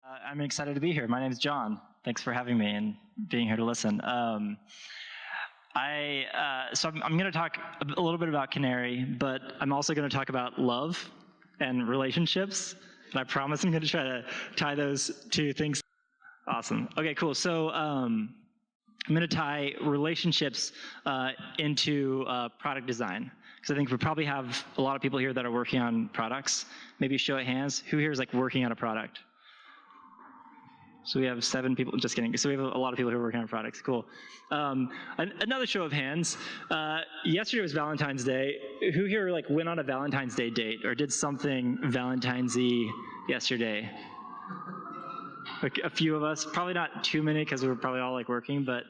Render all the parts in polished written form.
I'm excited to be here. My name is Jon. Thanks for having me and being here to listen. I'm going to talk a little bit about Canary, but I'm also going to talk about love and relationships. And I promise I'm going to try to tie those two things. Awesome. Okay, cool. So I'm going to tie relationships into product design. Because I think we probably have a lot of people here that are working on products. Maybe show of hands. Who here is like working on a product? So we have 7 people, just kidding. So we have a lot of people who are working on products, cool. Another show of hands. Yesterday was Valentine's Day. Who here like went on a Valentine's Day date or did something Valentine's-y yesterday? A few of us, probably not too many because we were probably all like working, but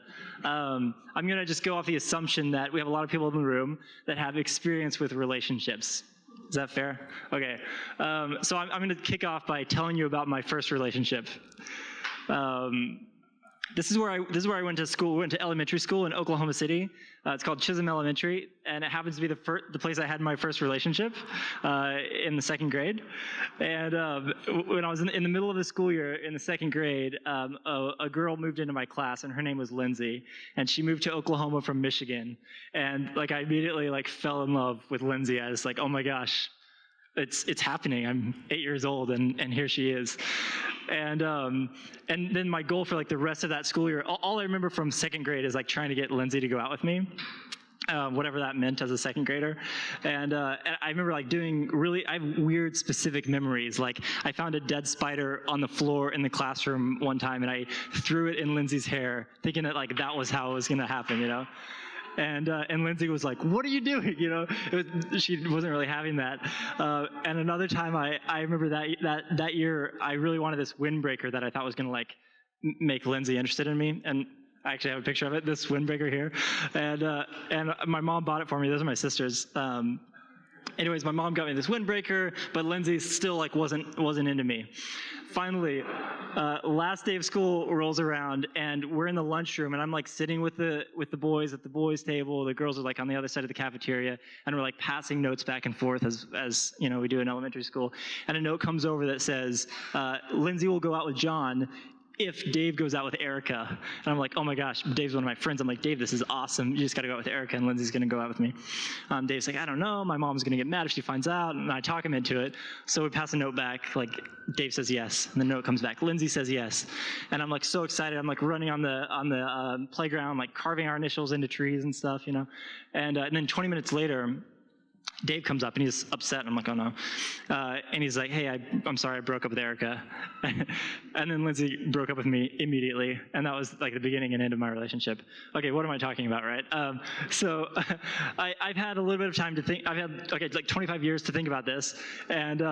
I'm gonna just go off the assumption that we have a lot of people in the room that have experience with relationships. Is that fair? Okay, so I'm gonna kick off by telling you about my first relationship. This is where I went to school. We went to elementary school in Oklahoma City. It's called Chisholm Elementary, and it happens to be the place I had my first relationship in the 2nd grade. And when I was in the middle of the school year in the 2nd grade, a girl moved into my class, and her name was Lindsay, and she moved to Oklahoma from Michigan. And like I immediately like fell in love with Lindsay. I was like, oh my gosh, it's happening. I'm 8 years old, and here she is. And then my goal for like the rest of that school year, all I remember from 2nd grade is like trying to get Lindsay to go out with me, whatever that meant as a 2nd grader. And I remember like I have weird specific memories. Like I found a dead spider on the floor in the classroom one time, and I threw it in Lindsay's hair, thinking that like that was how it was gonna happen, you know? And Lindsay was like, what are you doing? You know, she wasn't really having that. And another time I remember that year, I really wanted this windbreaker that I thought was gonna like make Lindsay interested in me. And I actually have a picture of it, this windbreaker here. And my mom bought it for me. Those are my sisters. Anyways, my mom got me this windbreaker, but Lindsay still like wasn't into me. Finally, last day of school rolls around, and we're in the lunchroom, and I'm like sitting with the boys at the boys' table. The girls are like on the other side of the cafeteria, and we're like passing notes back and forth as you know we do in elementary school. And a note comes over that says, Lindsay will go out with Jon if Dave goes out with Erica. And I'm like, oh my gosh, Dave's one of my friends. I'm like, Dave, this is awesome. You just gotta go out with Erica, and Lindsay's gonna go out with me. Dave's like, I don't know, my mom's gonna get mad if she finds out, and I talk him into it. So we pass a note back, like Dave says yes, and the note comes back, Lindsay says yes. And I'm like so excited, I'm like running on the playground, like carving our initials into trees and stuff, you know? And then 20 minutes later, Dave comes up and he's upset, and I'm like, oh no. And he's like, hey, I'm sorry I broke up with Erica. And then Lindsay broke up with me immediately, and that was like the beginning and end of my relationship. Okay, what am I talking about, right? So I've had a little bit of time to think. I've had like 25 years to think about this, and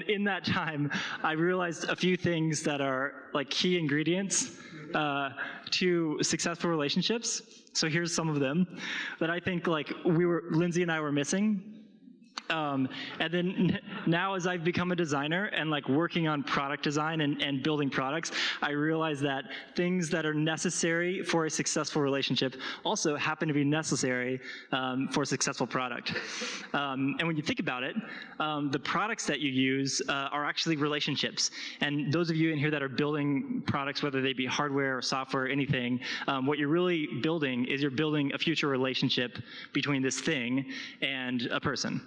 in that time, I realized a few things that are like key ingredients to successful relationships. So here's some of them that I think like Lindsay and I were missing. And then now as I've become a designer and like working on product design and building products, I realize that things that are necessary for a successful relationship also happen to be necessary for a successful product. And when you think about it, the products that you use are actually relationships. And those of you in here that are building products, whether they be hardware or software or anything, what you're really building is you're building a future relationship between this thing and a person.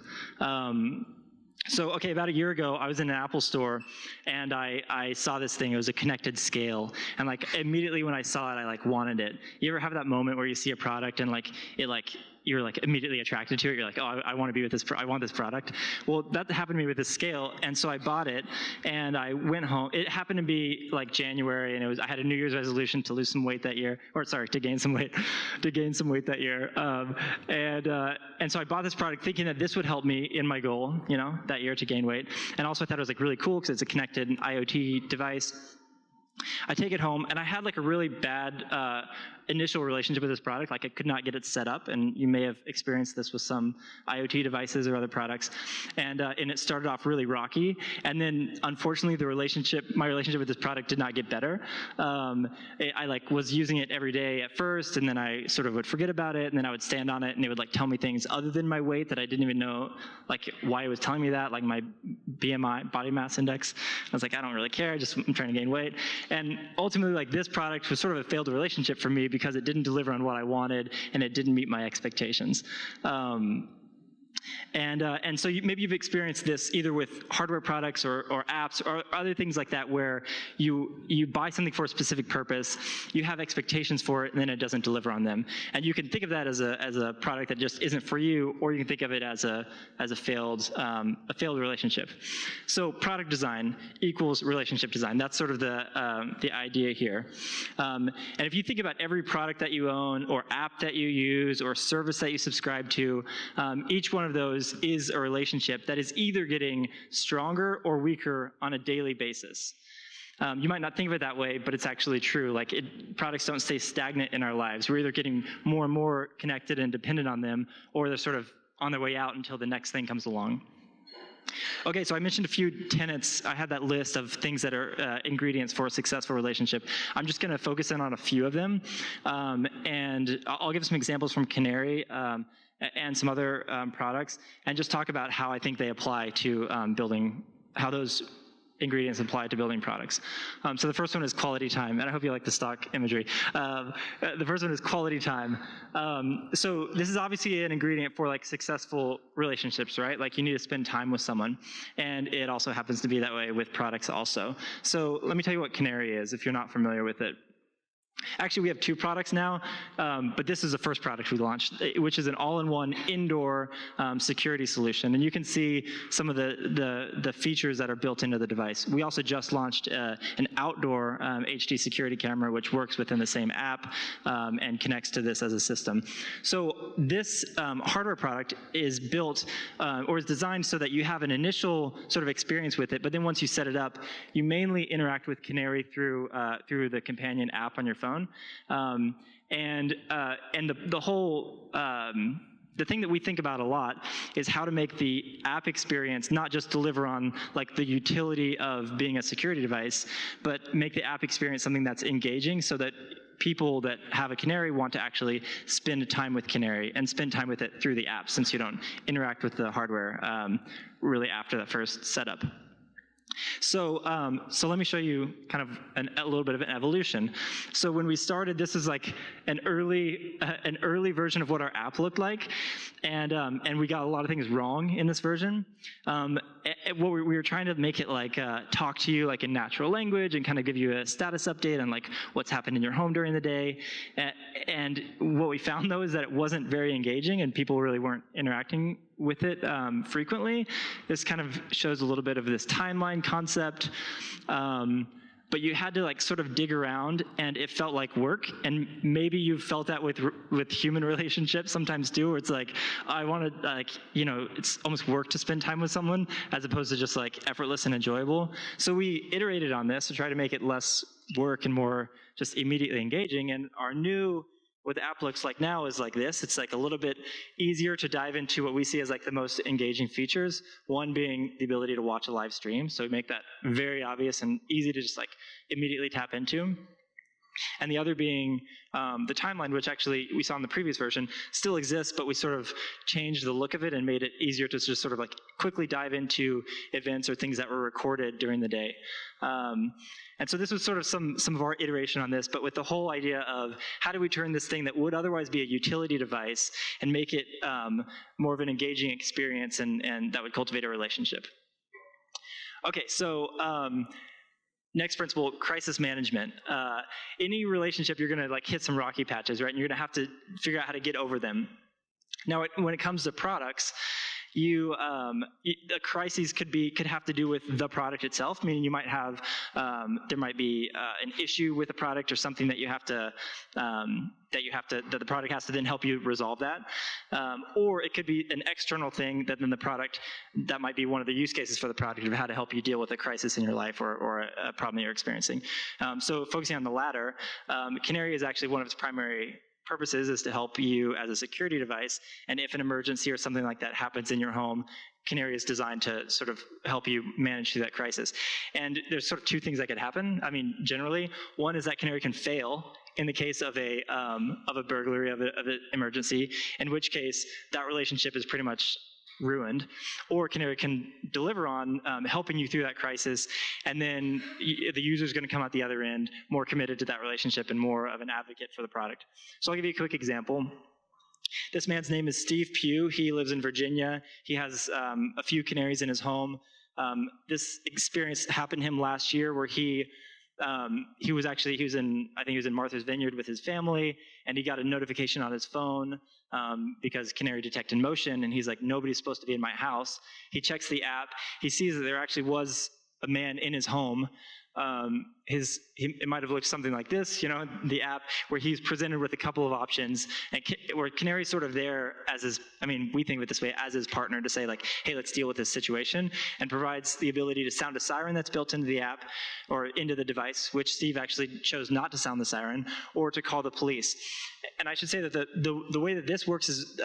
So, okay, about a year ago, I was in an Apple store, and I saw this thing. It was a connected scale, and like immediately when I saw it, I like wanted it. You ever have that moment where you see a product and like you're like immediately attracted to it? You're like, oh, I want to be with this. I want this product. Well, that happened to me with this scale, and so I bought it, and I went home. It happened to be like January, and I had a New Year's resolution to lose some weight that year, to gain some weight that year. And so I bought this product thinking that this would help me in my goal, you know, that year to gain weight. And also I thought it was like really cool because it's a connected IoT device. I take it home, and I had like a really bad initial relationship with this product. Like I could not get it set up, and you may have experienced this with some IoT devices or other products. And it started off really rocky, and then unfortunately, my relationship with this product did not get better. I like was using it every day at first, and then I sort of would forget about it, and then I would stand on it, and it would like tell me things other than my weight that I didn't even know like why it was telling me that, like my BMI, body mass index. I was like, I don't really care. I'm trying to gain weight. And ultimately, like this product was sort of a failed relationship for me because it didn't deliver on what I wanted and it didn't meet my expectations. And so maybe you've experienced this either with hardware products or apps or other things like that where you buy something for a specific purpose, you have expectations for it, and then it doesn't deliver on them. And you can think of that as a product that just isn't for you, or you can think of it as a failed relationship. So product design equals relationship design. That's sort of the idea here. And if you think about every product that you own or app that you use or service that you subscribe to, each one of those is a relationship that is either getting stronger or weaker on a daily basis. You might not think of it that way, but it's actually true. Like products don't stay stagnant in our lives. We're either getting more and more connected and dependent on them, or they're sort of on their way out until the next thing comes along. Okay, so I mentioned a few tenets. I had that list of things that are ingredients for a successful relationship. I'm just going to focus in on a few of them, and I'll give some examples from Canary and some other products, and just talk about how I think they apply to how those ingredients apply to building products. So the first one is quality time, and I hope you like the stock imagery. The first one is quality time. So this is obviously an ingredient for like successful relationships, right? Like you need to spend time with someone, and it also happens to be that way with products also. So let me tell you what Canary is if you're not familiar with it. Actually, we have two products now, but this is the first product we launched, which is an all-in-one indoor security solution. And you can see some of the features that are built into the device. We also just launched an outdoor HD security camera, which works within the same app and connects to this as a system. So this hardware product is built or is designed so that you have an initial sort of experience with it, but then once you set it up, you mainly interact with Canary through the companion app on your phone. And the whole the thing that we think about a lot is how to make the app experience not just deliver on like the utility of being a security device, but make the app experience something that's engaging so that people that have a Canary want to actually spend time with Canary and spend time with it through the app, since you don't interact with the hardware really after that first setup. So let me show you kind of a little bit of an evolution. So when we started, this is like an early version of what our app looked like, and we got a lot of things wrong in this version. What we were trying to make it like talk to you like in natural language and kind of give you a status update on like what's happened in your home during the day. And what we found though is that it wasn't very engaging, and people really weren't interacting with it frequently. This kind of shows a little bit of this timeline concept, but you had to like sort of dig around, and it felt like work. And maybe you've felt that with human relationships sometimes too, where it's like, I want to like, it's almost work to spend time with someone as opposed to just like effortless and enjoyable. So we iterated on this to try to make it less work and more just immediately engaging. And what the app looks like now is like this. It's like a little bit easier to dive into what we see as like the most engaging features. One being the ability to watch a live stream. So we make that very obvious and easy to just like immediately tap into. And the other being the timeline, which actually we saw in the previous version, still exists, but we sort of changed the look of it and made it easier to just sort of like quickly dive into events or things that were recorded during the day. And so this was sort of some of our iteration on this, but with the whole idea of how do we turn this thing that would otherwise be a utility device and make it more of an engaging experience and that would cultivate a relationship. Okay, so next principle, crisis management. Any relationship, you're gonna like hit some rocky patches, right? And you're gonna have to figure out how to get over them. Now, when it comes to products, a crisis could have to do with the product itself, meaning you might have there might be an issue with the product or something that that the product has to then help you resolve that, or it could be an external thing that then the product, that might be one of the use cases for the product of how to help you deal with a crisis in your life or a problem that you're experiencing. So focusing on the latter, Canary is actually one of its primary purposes is to help you as a security device, and if an emergency or something like that happens in your home, Canary is designed to sort of help you manage through that crisis. And there's sort of two things that could happen. I mean, generally, one is that Canary can fail in the case of a burglary, of an emergency, in which case that relationship is pretty much ruined. Or Canary can deliver on helping you through that crisis, and then the user is going to come out the other end more committed to that relationship and more of an advocate for the product. So I'll give you a quick example. This man's name is Steve Pugh. He lives in Virginia. He has a few canaries in his home. This experience happened to him last year, where he was in Martha's Vineyard with his family, and he got a notification on his phone because Canary detected motion, and he's like, nobody's supposed to be in my house. He checks the app. He sees that there actually was a man in his home. It might have looked something like this, the app, where he's presented with a couple of options, and where Canary's sort of there as his, we think of it this way, as his partner to say like, hey, let's deal with this situation, and provides the ability to sound a siren that's built into the app or into the device, which Steve actually chose not to sound the siren, or to call the police. And I should say that the way that this works is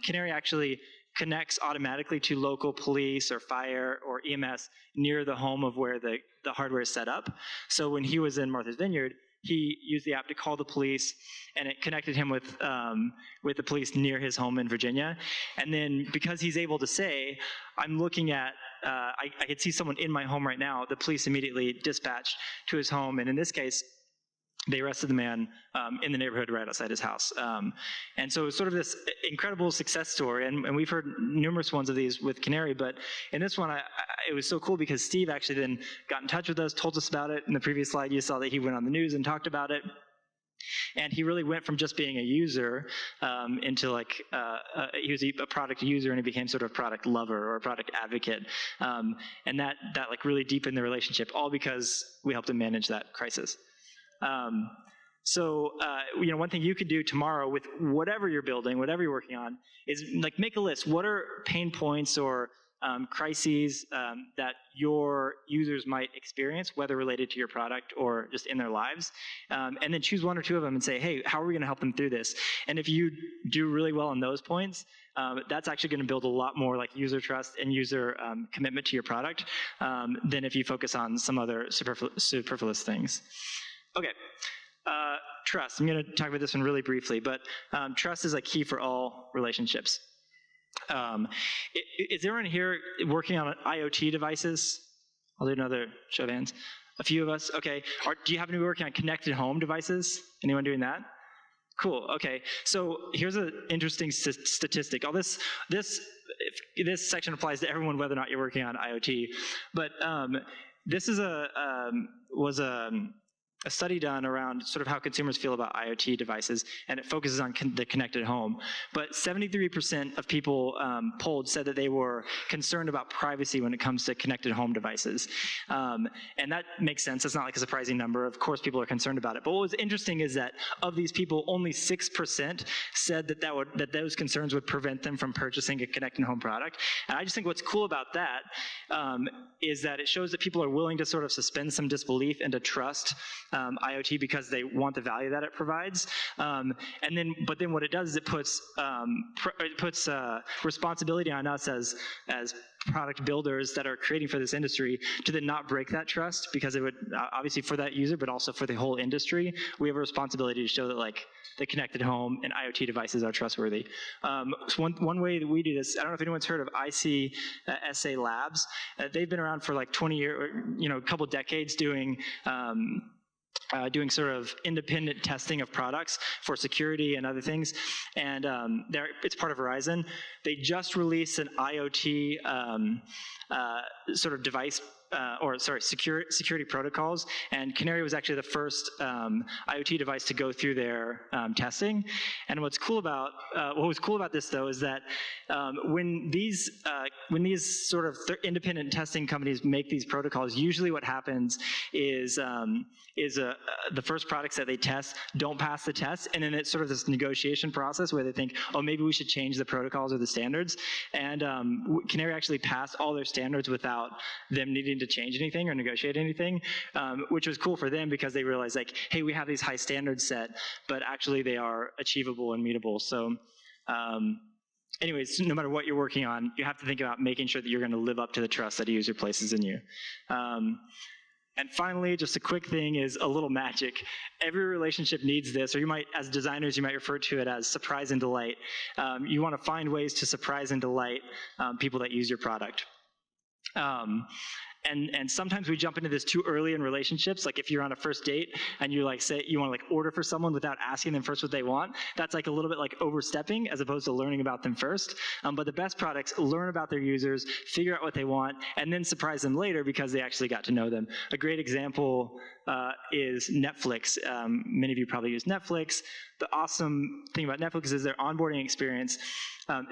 Canary actually connects automatically to local police or fire or EMS near the home of where the hardware is set up. So when he was in Martha's Vineyard, he used the app to call the police, and it connected him with the police near his home in Virginia. And then because he's able to say, I'm looking at, I could see someone in my home right now, the police immediately dispatched to his home, and in this case, they arrested the man in the neighborhood right outside his house. And so it's sort of this incredible success story, and we've heard numerous ones of these with Canary, but in this one, it was so cool because Steve actually then got in touch with us, told us about it. In the previous slide, you saw that he went on the news and talked about it. And he really went from just being a user into like, he was a product user, and he became sort of a product lover or a product advocate. And that like really deepened the relationship, all because we helped him manage that crisis. One thing you could do tomorrow with whatever you're building, whatever you're working on, is like make a list. What are pain points or crises that your users might experience, whether related to your product or just in their lives, and then choose one or two of them and say, hey, how are we going to help them through this? And if you do really well on those points, that's actually going to build a lot more like user trust and user commitment to your product than if you focus on some other superfluous things. Okay, trust. I'm going to talk about this one really briefly, but trust is like key for all relationships. Is everyone here working on IoT devices? I'll do another show of hands. A few of us. Okay. Do you happen to be working on connected home devices? Anyone doing that? Cool. Okay. So here's an interesting statistic. All this section applies to everyone, whether or not you're working on IoT. But this is was a study done around sort of how consumers feel about IoT devices, and it focuses on the connected home. But 73% of people polled said that they were concerned about privacy when it comes to connected home devices. And that makes sense. It's not like a surprising number. Of course, people are concerned about it. But what was interesting is that of these people, only 6% said that those concerns would prevent them from purchasing a connected home product. And I just think what's cool about that is that it shows that people are willing to sort of suspend some disbelief and to trust IoT because they want the value that it provides. But then what it does is it puts responsibility on us as product builders that are creating for this industry to then not break that trust, because it would obviously for that user, but also for the whole industry, we have a responsibility to show that like the connected home and IoT devices are trustworthy. So one way that we do this, I don't know if anyone's heard of ICSA Labs. They've been around for like 20 years, a couple decades doing sort of independent testing of products for security and other things, and it's part of Verizon. They just released an IoT sort of device security protocols, and Canary was actually the first IoT device to go through their testing. And what was cool about this though is that when these sort of independent testing companies make these protocols, usually what happens is the first products that they test don't pass the test, and then it's sort of this negotiation process where they think, oh, maybe we should change the protocols or the standards. And Canary actually passed all their standards without them needing to change anything or negotiate anything, which was cool for them because they realized, like, hey, we have these high standards set, but actually they are achievable and meetable. So anyways, no matter what you're working on, you have to think about making sure that you're going to live up to the trust that a user places in you. And finally, just a quick thing is a little magic. Every relationship needs this, or you might, as designers, you might refer to it as surprise and delight. You want to find ways to surprise and delight people that use your product. And sometimes we jump into this too early in relationships. Like if you're on a first date and you like say you want to like order for someone without asking them first what they want, that's like a little bit like overstepping as opposed to learning about them first. But the best products learn about their users, figure out what they want, and then surprise them later because they actually got to know them. A great example is Netflix. Many of you probably use Netflix. The awesome thing about Netflix is their onboarding experience.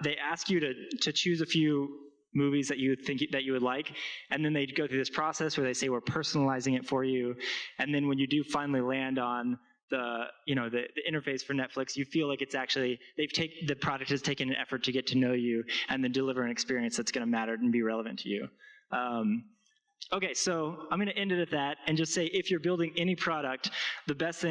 They ask you to choose a few movies that you think that you would like, and then they go through this process where they say we're personalizing it for you, and then when you do finally land on the interface for Netflix, you feel like it's actually the product has taken an effort to get to know you and then deliver an experience that's going to matter and be relevant to you. Okay, so I'm going to end it at that and just say if you're building any product, the best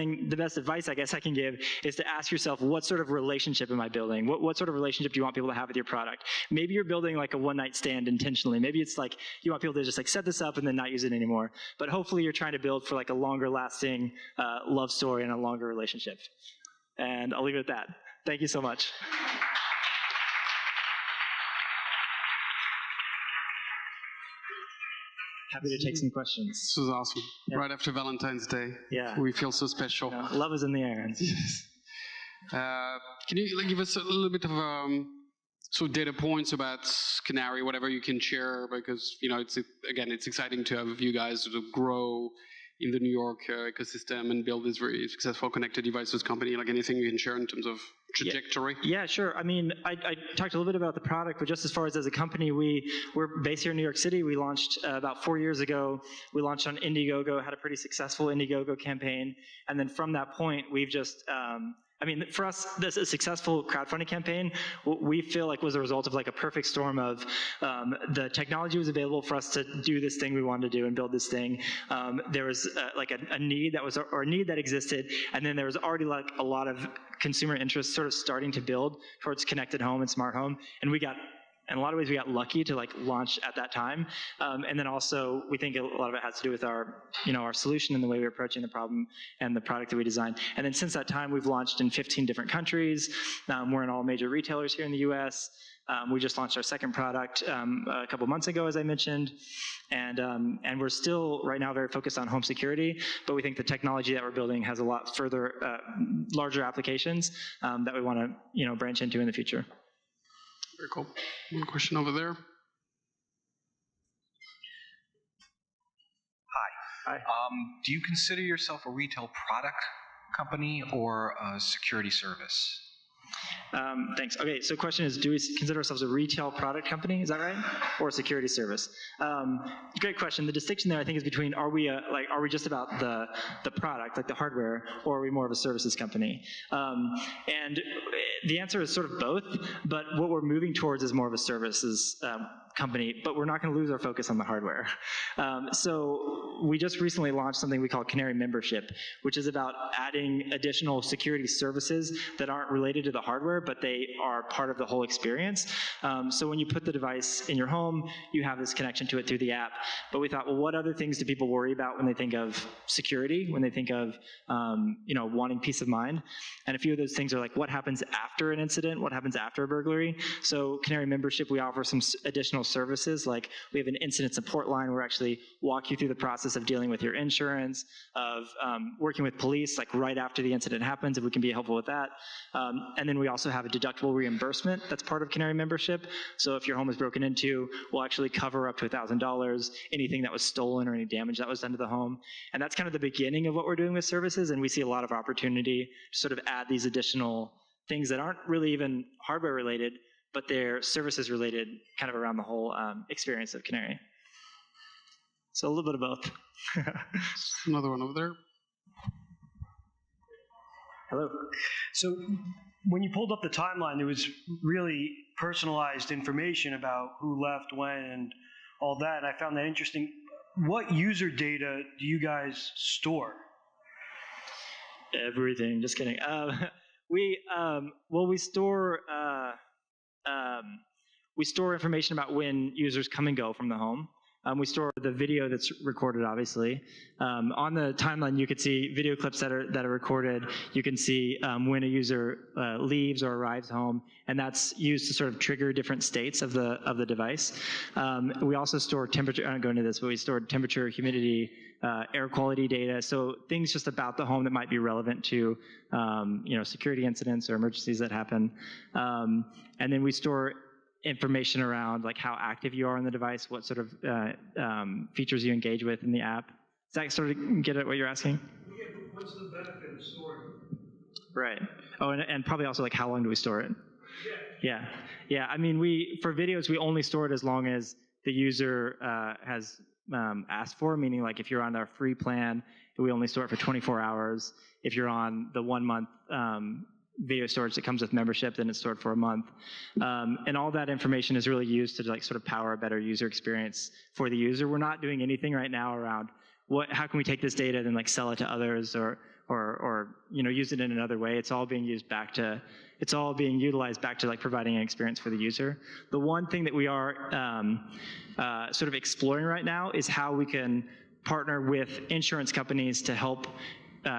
advice I guess I can give is to ask yourself, what sort of relationship am I building? What sort of relationship do you want people to have with your product? Maybe you're building like a one-night stand intentionally. Maybe it's like you want people to just like set this up and then not use it anymore. But hopefully you're trying to build for like a longer lasting love story and a longer relationship. And I'll leave it at that. Thank you so much. Happy to take some questions. This was awesome. Yeah. Right after Valentine's Day. Yeah. We feel so special. Yeah. Love is in the air. Yes. Can you give us a little bit of sort of data points about Canary, whatever you can share, because it's exciting to have you guys sort of grow in the New York ecosystem and build this very successful connected devices company. Like anything you can share in terms of trajectory? Yeah, sure. I mean, I talked a little bit about the product, but just as far as a company, we're based here in New York City. We launched about 4 years ago. We launched on Indiegogo, had a pretty successful Indiegogo campaign. And then from that point, we've just, for us, this is a successful crowdfunding campaign. What we feel like was a result of like a perfect storm of the technology was available for us to do this thing we wanted to do and build this thing. There was like a need that existed, and then there was already like a lot of consumer interest sort of starting to build towards connected home and smart home, and in a lot of ways, we got lucky to like launch at that time. And then also, we think a lot of it has to do with our solution and the way we're approaching the problem and the product that we designed. And then since that time, we've launched in 15 different countries. We're in all major retailers here in the US. We just launched our second product a couple months ago, as I mentioned. And we're still right now very focused on home security, but we think the technology that we're building has a lot further, larger applications that we want to branch into in the future. Very cool. One question over there. Hi. Do you consider yourself a retail product company or a security service? Thanks. Okay, so the question is, do we consider ourselves a retail product company? Is that right? Or a security service? Great question. The distinction there, I think, is between are we just about the product, like the hardware, or are we more of a services company? And the answer is sort of both, but what we're moving towards is more of a services company, but we're not going to lose our focus on the hardware. So we just recently launched something we call Canary Membership, which is about adding additional security services that aren't related to the hardware, but they are part of the whole experience. So when you put the device in your home, you have this connection to it through the app. But we thought, well, what other things do people worry about when they think of security, when they think of wanting peace of mind? And a few of those things are like, what happens after an incident? What happens after a burglary? So Canary Membership, we offer some additional services, like we have an incident support line where we actually walk you through the process of dealing with your insurance, of working with police, like right after the incident happens, if we can be helpful with that. And then we also also have a deductible reimbursement that's part of Canary membership. So if your home is broken into, we'll actually cover up to $1,000 anything that was stolen or any damage that was done to the home. And that's kind of the beginning of what we're doing with services, and we see a lot of opportunity to sort of add these additional things that aren't really even hardware related, but they're services related kind of around the whole experience of Canary. So a little bit of both. Another one over there. Hello. So when you pulled up the timeline, there was really personalized information about who left, when, and all that. And I found that interesting. What user data do you guys store? Everything. Just kidding. We store information about when users come and go from the home. We store the video that's recorded, obviously. On the timeline, you could see video clips that are recorded. You can see when a user leaves or arrives home, and that's used to sort of trigger different states of the device. We also store temperature. I don't go into this, but we store temperature, humidity, air quality data. So things just about the home that might be relevant to security incidents or emergencies that happen. And then we store information around like how active you are on the device, what sort of features you engage with in the app. Does that sort of get at what you're asking? Yeah, but what's the benefit of storing? Right. Oh, and probably also like how long do we store it? Yeah. I mean, for videos we only store it as long as the user has asked for. Meaning, like if you're on our free plan, we only store it for 24 hours. If you're on the 1 month video storage that comes with membership, then it's stored for a month. And all that information is really used to like sort of power a better user experience for the user. We're not doing anything right now around how can we take this data and like sell it to others or use it in another way. It's all being utilized back to like providing an experience for the user. The one thing that we are sort of exploring right now is how we can partner with insurance companies to help.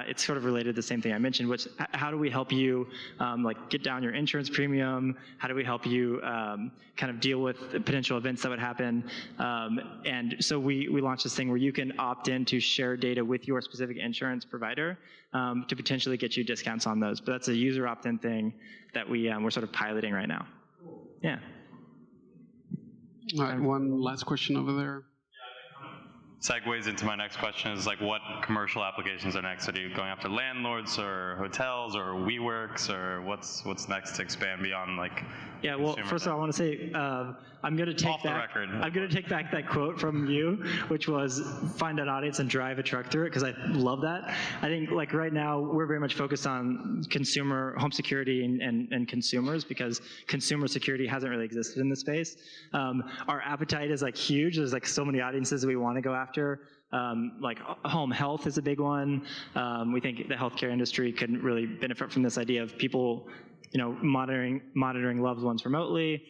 It's sort of related to the same thing I mentioned, which how do we help you like get down your insurance premium? How do we help you kind of deal with potential events that would happen? And so we launched this thing where you can opt in to share data with your specific insurance provider to potentially get you discounts on those. But that's a user opt-in thing that we're sort of piloting right now. Yeah. All right, one last question over there. Segues into my next question is like what commercial applications are next? Are you going after landlords or hotels or WeWorks, or what's next to expand beyond like? Yeah, well, first of all, I want to say I'm going to take back that quote from you, which was find an audience and drive a truck through it, because I love that. I think like right now we're very much focused on consumer home security and consumers, because consumer security hasn't really existed in the space. Our appetite is like huge. There's like so many audiences that we want to go after. Like home health is a big one. We think the healthcare industry could really benefit from this idea of people, monitoring loved ones remotely.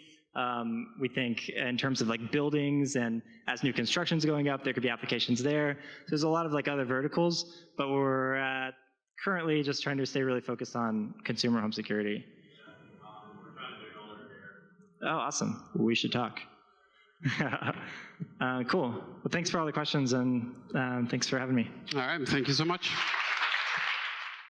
We think in terms of like buildings, and as new construction's going up, there could be applications there. So there's a lot of like other verticals, but we're currently just trying to stay really focused on consumer home security. Oh, awesome. We should talk. Cool. Well, thanks for all the questions, and thanks for having me. All right, thank you so much.